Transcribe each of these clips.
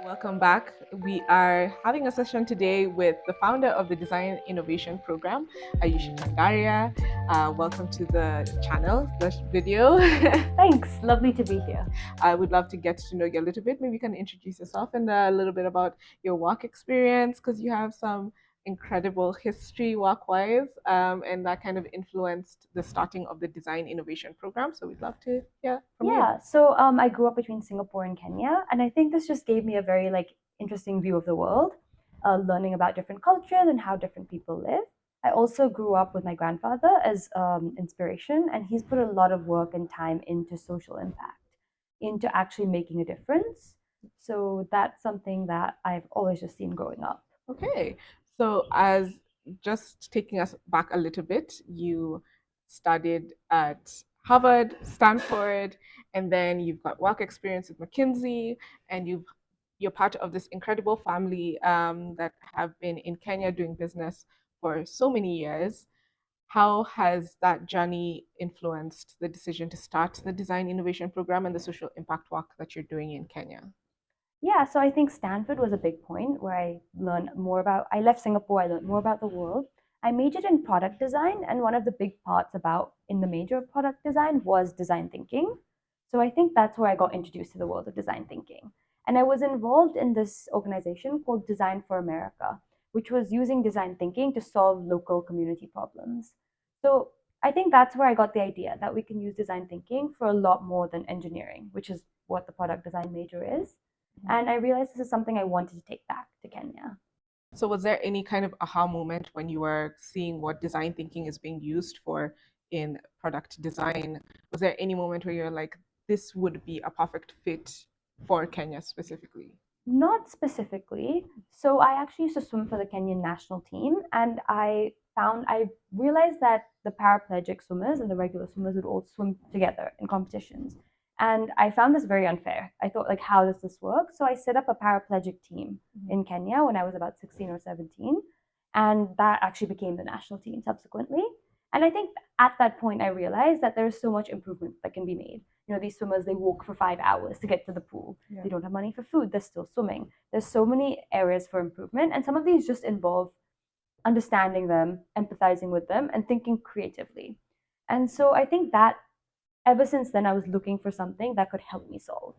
Welcome back. We are having a session today with the founder of the Design Innovation Program, Ayushi Chandaria. Welcome to the channel, the video. Thanks. Lovely to be here. I would love to get to know you a little bit. Maybe you can introduce yourself and a little bit about your work experience, because you have some incredible history work-wise, and that kind of influenced the starting of the Design Innovation Program. So we'd love to hear from you. Yeah. So I grew up between Singapore and Kenya, and I think this just gave me a very interesting view of the world, learning about different cultures and how different people live. I also grew up with my grandfather as inspiration, and he's put a lot of work and time into social impact, into actually making a difference. So that's something that I've always just seen growing up. Okay, so as just taking us back a little bit, you studied at Harvard, Stanford, and then you've got work experience with McKinsey, and you're part of this incredible family that have been in Kenya doing business for so many years. How has that journey influenced the decision to start the Design Innovation Program and the social impact work that you're doing in Kenya? Yeah, so I think Stanford was a big point where I left Singapore, I learned more about the world. I majored in product design, and one of the big parts about in the major of product design was design thinking. So I think that's where I got introduced to the world of design thinking. And I was involved in this organization called Design for America, which was using design thinking to solve local community problems. So I think that's where I got the idea that we can use design thinking for a lot more than engineering, which is what the product design major is. And I realized this is something I wanted to take back to Kenya. So, was there any kind of aha moment when you were seeing what design thinking is being used for in product design? Was there any moment where you're like, this would be a perfect fit for Kenya specifically? Not specifically. So I actually used to swim for the Kenyan national team, and I realized that the paraplegic swimmers and the regular swimmers would all swim together in competitions. And I found this very unfair. I thought, like, how does this work? So I set up a paraplegic team in Kenya when I was about 16 or 17. And that actually became the national team subsequently. And I think at that point, I realized that there is so much improvement that can be made. These swimmers, they walk for 5 hours to get to the pool. Yeah. They don't have money for food, they're still swimming. There's so many areas for improvement, and some of these just involve understanding them, empathizing with them, and thinking creatively. And so I think that ever since then, I was looking for something that could help me solve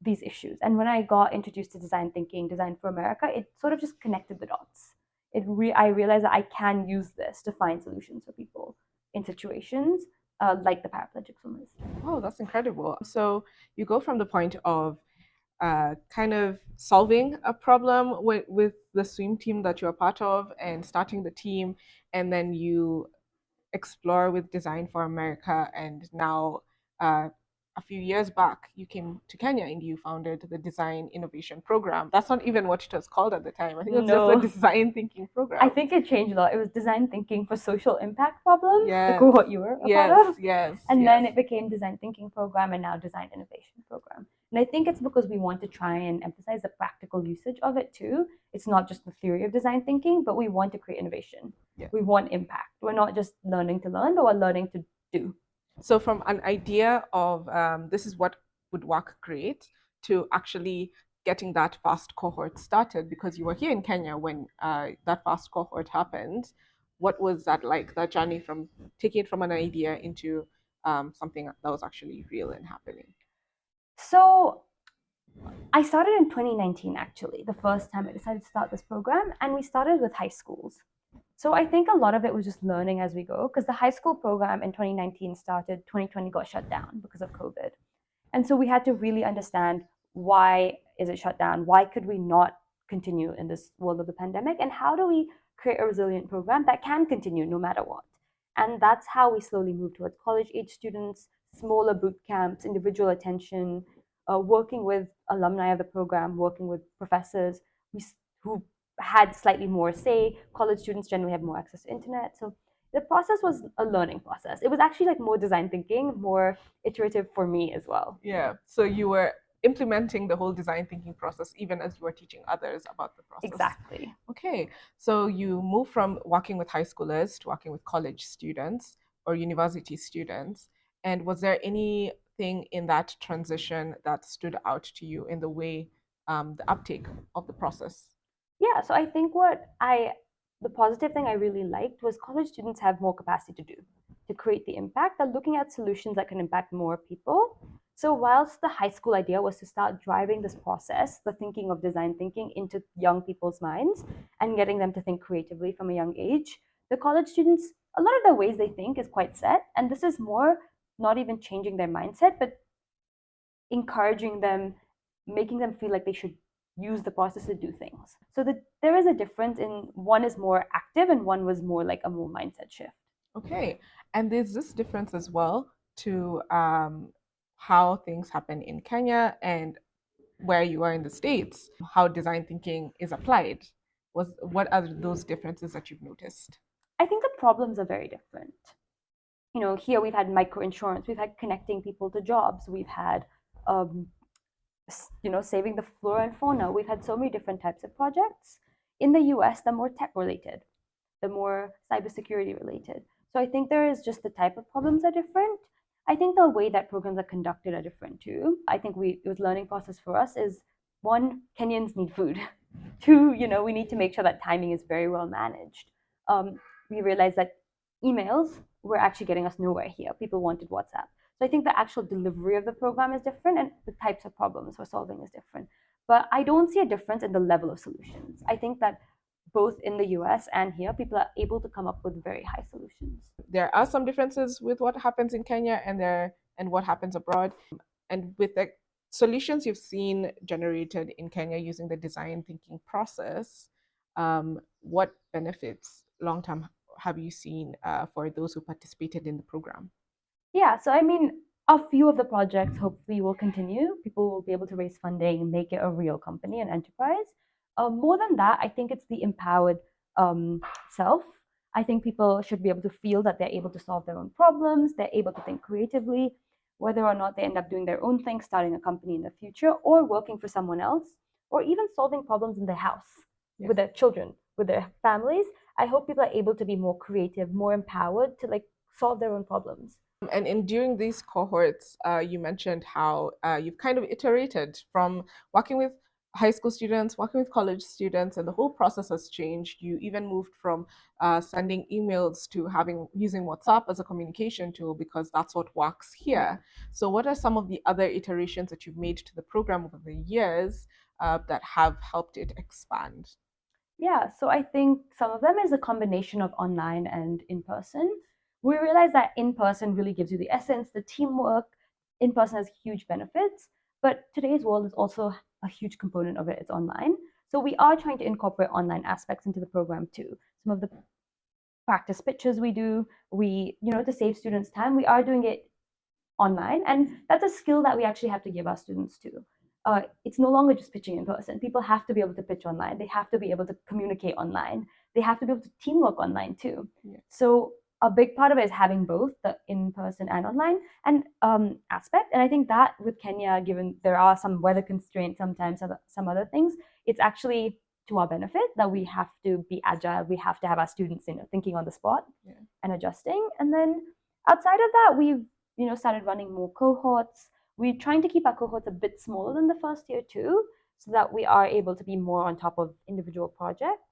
these issues. And when I got introduced to design thinking, Design for America, it sort of just connected the dots. I realized that I can use this to find solutions for people in situations like the paraplegic swimmers. Oh, that's incredible. So, you go from the point of kind of solving a problem with the swim team that you're part of and starting the team, and then you explore with Design for America, and now uh, a few years back you came to Kenya and you founded the Design Innovation Program. That's not even what it was called at the time. I think it was just the No, Design Thinking I Program. think it changed a lot. It was design thinking for social impact problems, like Yes, what you were a part yes, of. yes, And yes. then it became design thinking program and now design innovation program. And I think it's because we want to try and emphasize the practical usage of it too. It's not just the theory of design thinking, but we want to create innovation. Yeah. We want impact. We're not just learning to learn, but we're learning to do. So from an idea of this is what would work great to actually getting that fast cohort started, because you were here in Kenya when that fast cohort happened. What was that like, that journey from taking it from an idea into something that was actually real and happening? So I started in 2019, actually, the first time I decided to start this program, and we started with high schools. So I think a lot of it was just learning as we go, because the high school program in 2019 started, 2020 got shut down because of COVID. And so we had to really understand, why is it shut down? Why could we not continue in this world of the pandemic? And how do we create a resilient program that can continue no matter what? And that's how we slowly moved towards college age students, smaller boot camps, individual attention, working with alumni of the program, working with professors who had slightly more say. College students generally have more access to internet. So the process was a learning process. It was actually like more design thinking, more iterative for me as well. Yeah. So you were implementing the whole design thinking process even as you were teaching others about the process. Exactly. Okay. So you move from working with high schoolers to working with college students or university students. And was there any thing in that transition that stood out to you in the way, the uptake of the process? Yeah, so I think the positive thing I really liked was college students have more capacity to create the impact. They're looking at solutions that can impact more people. So whilst the high school idea was to start driving this process, the thinking of design thinking into young people's minds and getting them to think creatively from a young age, the college students, a lot of the ways they think is quite set. And this is more not even changing their mindset, but encouraging them, making them feel like they should use the process to do things. So that there is a difference in one is more active and one was more like a more mindset shift. Okay. And there's this difference as well to how things happen in Kenya and where you are in the States, how design thinking is applied. What are those differences that you've noticed? I think the problems are very different. Here we've had micro insurance, we've had connecting people to jobs, we've had um, saving the flora and fauna. We've had so many different types of projects. In the US, the more tech related, the more cybersecurity related. So I think there is just the type of problems are different. I think the way that programs are conducted are different too. I think with learning process for us is one, Kenyans need food. Two, we need to make sure that timing is very well managed. We realized that emails were actually getting us nowhere here. People wanted WhatsApp. So I think the actual delivery of the program is different and the types of problems we're solving is different. But I don't see a difference in the level of solutions. I think that both in the US and here, people are able to come up with very high solutions. There are some differences with what happens in Kenya and what happens abroad. And with the solutions you've seen generated in Kenya using the design thinking process, what benefits long term have you seen for those who participated in the program? Yeah, so I mean, a few of the projects hopefully will continue. People will be able to raise funding, make it a real company, an enterprise. More than that, I think it's the empowered self. I think people should be able to feel that they're able to solve their own problems, they're able to think creatively, whether or not they end up doing their own thing, starting a company in the future, or working for someone else, or even solving problems in their house Yes. with their children, with their families. I hope people are able to be more creative, more empowered to like solve their own problems. And in during these cohorts, you mentioned how you've kind of iterated from working with high school students, working with college students, and the whole process has changed. You even moved from sending emails to having using WhatsApp as a communication tool because that's what works here. So, what are some of the other iterations that you've made to the program over the years that have helped it expand? Yeah, so I think some of them is a combination of online and in person. We realize that in person really gives you the essence, the teamwork. In person has huge benefits, but today's world is also a huge component of it. It's online. So we are trying to incorporate online aspects into the program too. Some of the practice pitches we do, to save students time, we are doing it online. And that's a skill that we actually have to give our students too. It's no longer just pitching in person. People have to be able to pitch online. They have to be able to communicate online. They have to be able to teamwork online too. Yeah. So a big part of it is having both the in-person and online and aspect. And I think that with Kenya, given there are some weather constraints sometimes, some other things, it's actually to our benefit that we have to be agile. We have to have our students, thinking on the spot, Yeah. and adjusting. And then outside of that, we've started running more cohorts. We're trying to keep our cohorts a bit smaller than the first year too, so that we are able to be more on top of individual projects.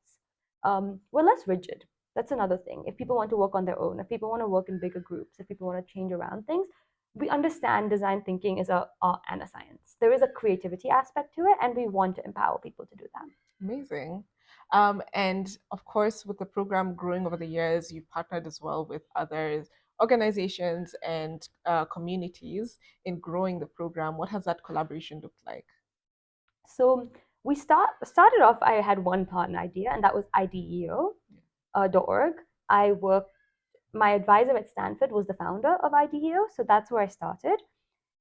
We're less rigid. That's another thing. If people want to work on their own, if people want to work in bigger groups, if people want to change around things, we understand design thinking is a art and a science. There is a creativity aspect to it, and we want to empower people to do that. Amazing. And of course, with the program growing over the years, you've partnered as well with other organizations and communities in growing the program. What has that collaboration looked like? So we started off. I had one partner idea, and that was IDEO.org. I worked. My advisor at Stanford was the founder of IDEO, so that's where I started.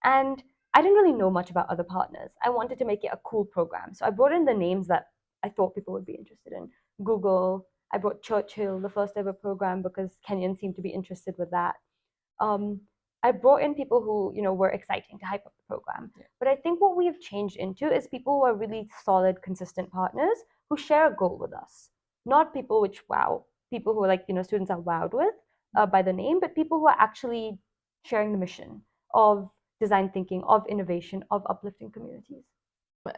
And I didn't really know much about other partners. I wanted to make it a cool program, so I brought in the names that I thought people would be interested in. Google. I brought Churchill, the first ever program, because Kenyans seemed to be interested with that. um, I brought in people who were exciting to hype up the program. Yeah. But I think what we have changed into is people who are really solid, consistent partners who share a goal with us. Not people which wow, people who are like students are wowed with by the name, but people who are actually sharing the mission of design thinking, of innovation, of uplifting communities.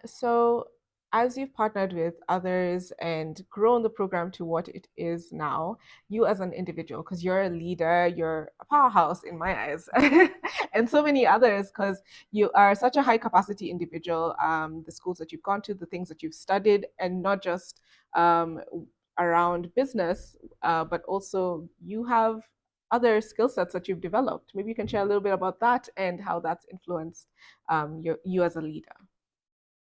So, as you've partnered with others and grown the program to what it is now, you as an individual, because you're a leader, you're a powerhouse in my eyes, and so many others, because you are such a high capacity individual. The schools that you've gone to, the things that you've studied, and not just um, around business, but also you have other skill sets that you've developed. Maybe you can share a little bit about that and how that's influenced you as a leader.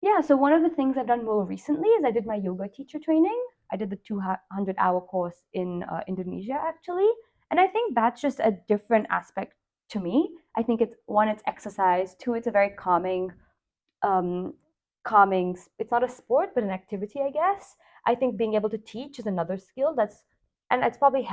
Yeah, so one of the things I've done more recently is I did my yoga teacher training. I did the 200-hour course in Indonesia, actually. And I think that's just a different aspect to me. I think it's one, it's exercise, two, it's a very um, calming. It's not a sport, but an activity, I guess. I think being able to teach is another skill and it's probably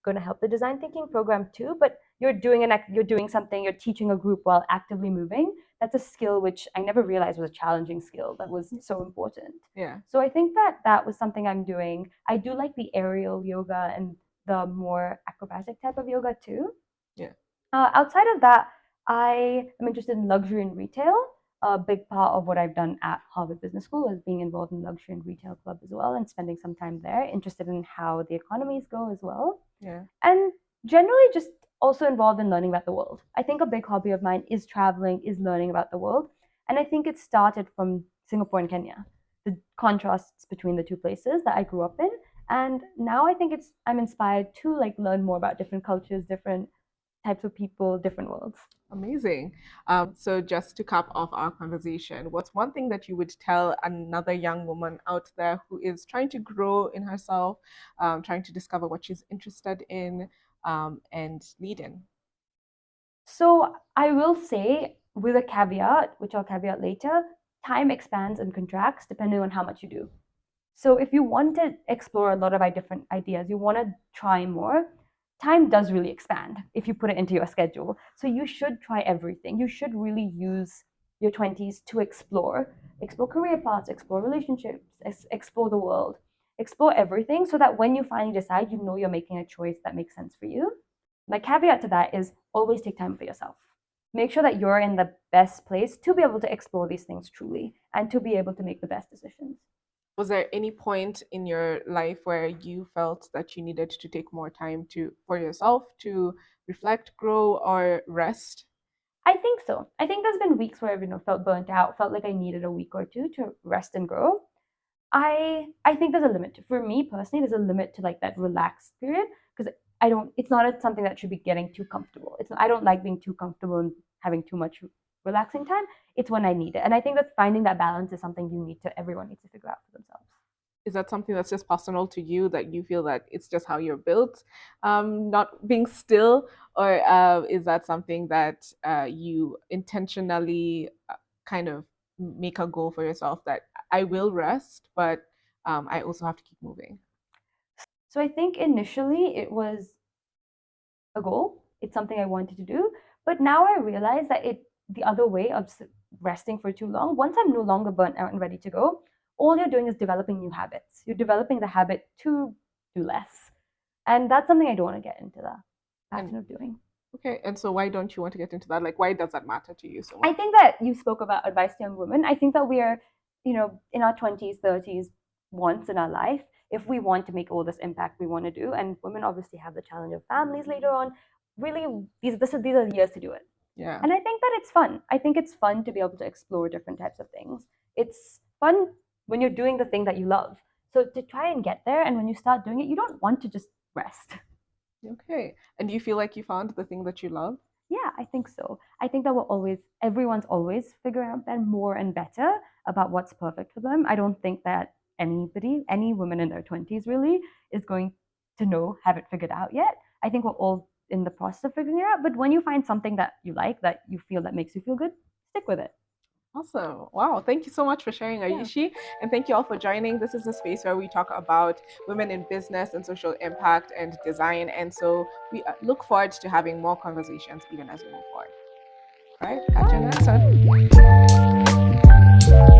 going to help the design thinking program too. But you're doing something, you're teaching a group while actively moving. That's a skill which I never realized was a challenging skill that was so important. Yeah. So I think that was something I'm doing. I do like the aerial yoga and the more acrobatic type of yoga too. Yeah. Outside of that, I am interested in luxury and retail. A big part of what I've done at Harvard Business School is being involved in luxury and retail club as well and spending some time there, interested in how the economies go as well. Yeah. And generally just also involved in learning about the world. I think a big hobby of mine is traveling, is learning about the world. And I think it started from Singapore and Kenya, the contrasts between the two places that I grew up in. And now I think I'm inspired to like learn more about different cultures, different types of people, different worlds. Amazing. So just to cap off our conversation, what's one thing that you would tell another young woman out there who is trying to grow in herself, trying to discover what she's interested in, and lead in? So I will say, with a caveat, which I'll caveat later, time expands and contracts depending on how much you do. So if you want to explore a lot of different ideas, you want to try more, time does really expand if you put it into your schedule. So you should try everything. You should really use your 20s to explore career paths, explore relationships, explore the world, explore everything so that when you finally decide, you know you're making a choice that makes sense for you. My caveat to that is always take time for yourself. Make sure that you're in the best place to be able to explore these things truly and to be able to make the best decisions. Was there any point in your life where you felt that you needed to take more time for yourself to reflect, grow, or rest? I think so. I think there's been weeks where I've felt burnt out, felt like I needed a week or two to rest and grow. I think there's a limit for me personally. There's a limit to like that relaxed period because I don't. It's not something that should be getting too comfortable. I don't like being too comfortable and having too much relaxing time. It's when I need it, and I think that finding that balance is something everyone needs to figure out for themselves. Is that something that's just personal to you that you feel that it's just how you're built, not being still, or is that something that you intentionally kind of make a goal for yourself that I will rest, but I also have to keep moving? So I think initially it was a goal. It's something I wanted to do. But now I realize that the other way of resting for too long, once I'm no longer burnt out and ready to go, all you're doing is developing new habits. You're developing the habit to do less. And that's something I don't want to get into the And pattern of doing. okay, and so why don't you want to get into that? Like, why does that matter to you so I much? think that you spoke about advice to young women. I think that we are, in our 20s, 30s, once in our life, if we want to make all this impact we want to do, and women obviously have the challenge of families later on, really, these are the years to do it. Yeah. And I think that it's fun. I think it's fun to be able to explore different types of things. It's fun when you're doing the thing that you love. So to try and get there, and when you start doing it, you don't want to just rest. Okay. And do you feel like you found the thing that you love? Yeah, I think so. I think that everyone's always figuring out then more and better about what's perfect for them. I don't think that any woman in their 20s really is going to have it figured out yet. I think we're all in the process of figuring it out. But when you find something that you like, that you feel that makes you feel good, stick with it. Awesome. Wow. Thank you so much for sharing, Yeah. Ayushi. And thank you all for joining. This is a space where we talk about women in business and social impact and design. And so we look forward to having more conversations even as we move forward. All right. Catch you in the next one.